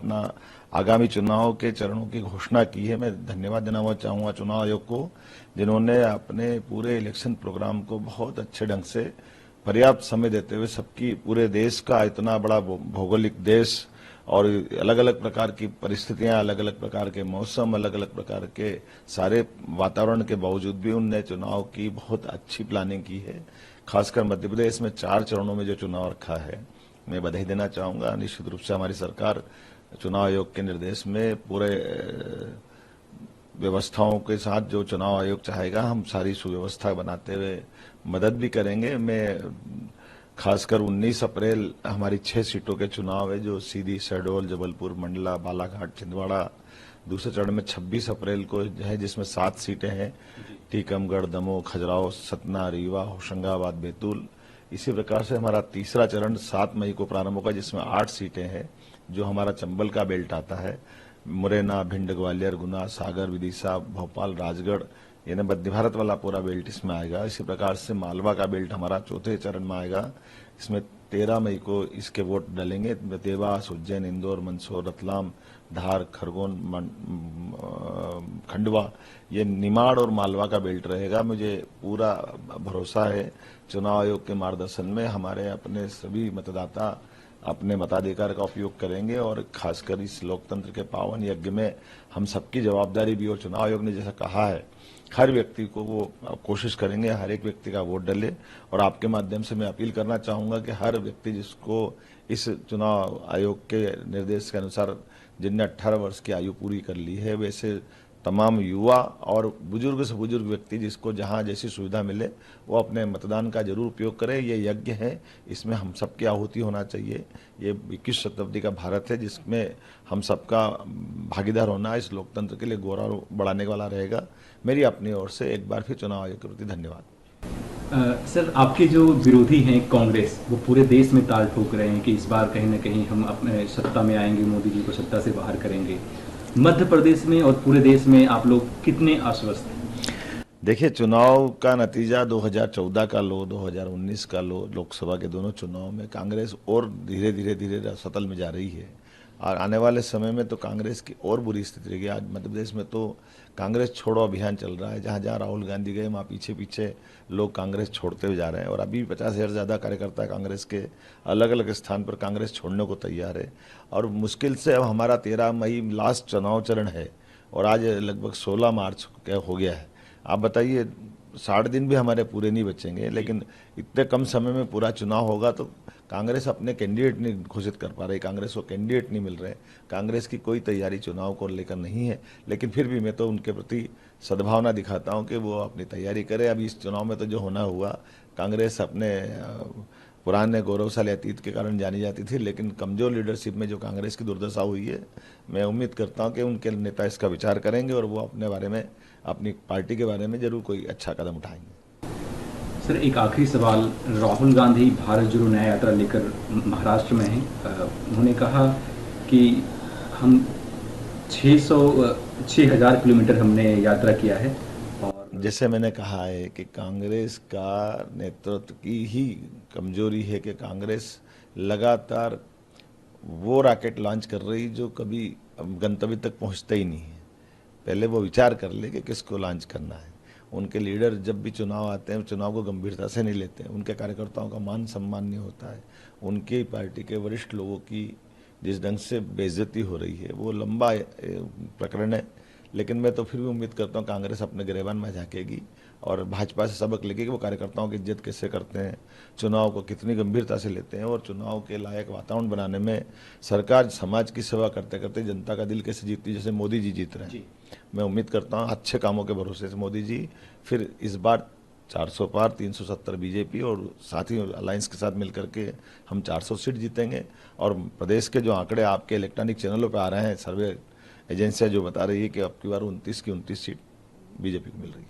अपना आगामी चुनाव के चरणों की घोषणा की है। मैं धन्यवाद देना चाहूंगा चुनाव आयोग को, जिन्होंने अपने पूरे इलेक्शन प्रोग्राम को बहुत अच्छे ढंग से पर्याप्त समय देते हुए सबकी, पूरे देश का इतना बड़ा भौगोलिक देश और अलग अलग प्रकार की परिस्थितियां, अलग अलग प्रकार के मौसम, अलग अलग प्रकार के सारे वातावरण के बावजूद भी उनने चुनाव की बहुत अच्छी प्लानिंग की है। खासकर मध्य प्रदेश में 4 चरणों में जो चुनाव रखा है, मैं बधाई देना चाहूंगा। निश्चित रूप से हमारी सरकार चुनाव आयोग के निर्देश में पूरे व्यवस्थाओं के साथ जो चुनाव आयोग चाहेगा, हम सारी सुव्यवस्था बनाते हुए मदद भी करेंगे। मैं खासकर 19 अप्रैल हमारी 6 सीटों के चुनाव है, जो सीधी, शहडोल, जबलपुर, मंडला, बालाघाट, छिंदवाड़ा। दूसरे चरण में 26 अप्रैल को है, जिसमें 7 सीटें हैं, टीकमगढ़, दमोह, खजुराहो, सतना, रीवा, होशंगाबाद, बैतूल। इसी प्रकार से हमारा तीसरा चरण 7 मई को प्रारंभ होगा, जिसमें 8 सीटें हैं, जो हमारा चंबल का बेल्ट आता है। मुरैना, भिंड, ग्वालियर, गुना, सागर, विदिशा, भोपाल, राजगढ़, यानी मध्य भारत वाला पूरा बेल्ट इसमें आएगा। इसी प्रकार से मालवा का बेल्ट हमारा चौथे चरण में आएगा। इसमें 13 मई को इसके वोट डलेंगे। देवास, उज्जैन, इंदौर, मंदसौर, रतलाम, धार, खरगोन, खंडवा, ये निमाड़ और मालवा का बेल्ट रहेगा। मुझे पूरा भरोसा है चुनाव आयोग के मार्गदर्शन में हमारे अपने सभी मतदाता अपने मताधिकार का उपयोग करेंगे, और खासकर इस लोकतंत्र के पावन यज्ञ में हम सबकी जवाबदारी भी, और चुनाव आयोग ने जैसा कहा है हर व्यक्ति को वो कोशिश करेंगे हर एक व्यक्ति का वोट डले। और आपके माध्यम से मैं अपील करना चाहूंगा कि हर व्यक्ति जिसको इस चुनाव आयोग के निर्देश के अनुसार, जिनने 18 वर्ष की आयु पूरी कर ली है, वैसे तमाम युवा और बुजुर्ग से बुजुर्ग व्यक्ति जिसको जहां जैसी सुविधा मिले, वो अपने मतदान का जरूर उपयोग करें। ये यज्ञ है, इसमें हम सबकी आहुति होना चाहिए। ये 21 शताब्दी का भारत है, जिसमें हम सबका भागीदार होना इस लोकतंत्र के लिए गौरव बढ़ाने वाला रहेगा। मेरी अपनी ओर से एक बार फिर चुनाव आयोग के प्रति धन्यवाद। सर, आपके जो विरोधी हैं कांग्रेस, वो पूरे देश में ताल ठोक रहे हैं कि इस बार कहीं ना कहीं हम अपने सत्ता में आएंगे, मोदी जी को सत्ता से बाहर करेंगे। मध्य प्रदेश में और पूरे देश में आप लोग कितने आश्वस्त हैं? देखिए, चुनाव का नतीजा 2014 का लो, 2019 का लो, लोकसभा के दोनों चुनाव में कांग्रेस और धीरे धीरे सतल में जा रही है, और आने वाले समय में तो कांग्रेस की और बुरी स्थिति रहेगी। आज मध्य प्रदेश में तो कांग्रेस छोड़ो अभियान चल रहा है, जहाँ जहाँ राहुल गांधी गए वहाँ पीछे पीछे लोग कांग्रेस छोड़ते हुए जा रहे हैं, और अभी 50,000 से ज़्यादा कार्यकर्ता कांग्रेस के अलग अलग स्थान पर कांग्रेस छोड़ने को तैयार है। और मुश्किल से अब हमारा 13 मई लास्ट चुनाव चरण है, और आज लगभग 16 मार्च हो गया है। आप बताइए, 60 दिन भी हमारे पूरे नहीं बचेंगे, लेकिन इतने कम समय में पूरा चुनाव होगा तो कांग्रेस अपने कैंडिडेट नहीं घोषित कर पा रही, कांग्रेस को कैंडिडेट नहीं मिल रहे, कांग्रेस की कोई तैयारी चुनाव को लेकर नहीं है। लेकिन फिर भी मैं तो उनके प्रति सद्भावना दिखाता हूं कि वो अपनी तैयारी करे। अभी इस चुनाव में तो जो होना हुआ, कांग्रेस अपने पुराने गौरवशाली अतीत के कारण जानी जाती थी, लेकिन कमजोर लीडरशिप में जो कांग्रेस की दुर्दशा हुई है, मैं उम्मीद करता हूं कि उनके नेता इसका विचार करेंगे और वो अपने बारे में, अपनी पार्टी के बारे में जरूर कोई अच्छा कदम उठाएंगे। सर, एक आखिरी सवाल। राहुल गांधी भारत जोड़ो न्याय यात्रा लेकर महाराष्ट्र में हैं। उन्होंने कहा कि हम 6,000 किलोमीटर हमने यात्रा किया है, और जैसे मैंने कहा है कि कांग्रेस का नेतृत्व की ही कमजोरी है कि कांग्रेस लगातार वो रॉकेट लॉन्च कर रही जो कभी गंतव्य तक पहुंचता ही नहीं है। पहले वो विचार कर ले कि किसको लॉन्च करना है। उनके लीडर जब भी चुनाव आते हैं, चुनाव को गंभीरता से नहीं लेते हैं, उनके कार्यकर्ताओं का मान सम्मान नहीं होता है, उनकी पार्टी के वरिष्ठ लोगों की जिस ढंग से बेइज्जती हो रही है, वो लंबा प्रकरण है। लेकिन मैं तो फिर भी उम्मीद करता हूँ कांग्रेस अपने गिरेबान में झांकेगी और भाजपा से सबक लेगी कि वो कार्यकर्ताओं की इज्जत कैसे करते हैं, चुनाव को कितनी गंभीरता से लेते हैं, और चुनाव के लायक वातावरण बनाने में सरकार समाज की सेवा करते करते जनता का दिल कैसे जीतती, जैसे मोदी जी जीत रहे हैं। मैं उम्मीद करता हूँ अच्छे कामों के भरोसे से मोदी जी फिर इस बार 400 पार, 370 बीजेपी और साथ ही अलायंस के साथ मिलकर के हम 400 सीट जीतेंगे। और प्रदेश के जो आंकड़े आपके इलेक्ट्रॉनिक चैनलों पर आ रहे हैं, सर्वे एजेंसियां जो बता रही है कि अब की बार 29 की 29 सीट बीजेपी को मिल रही है।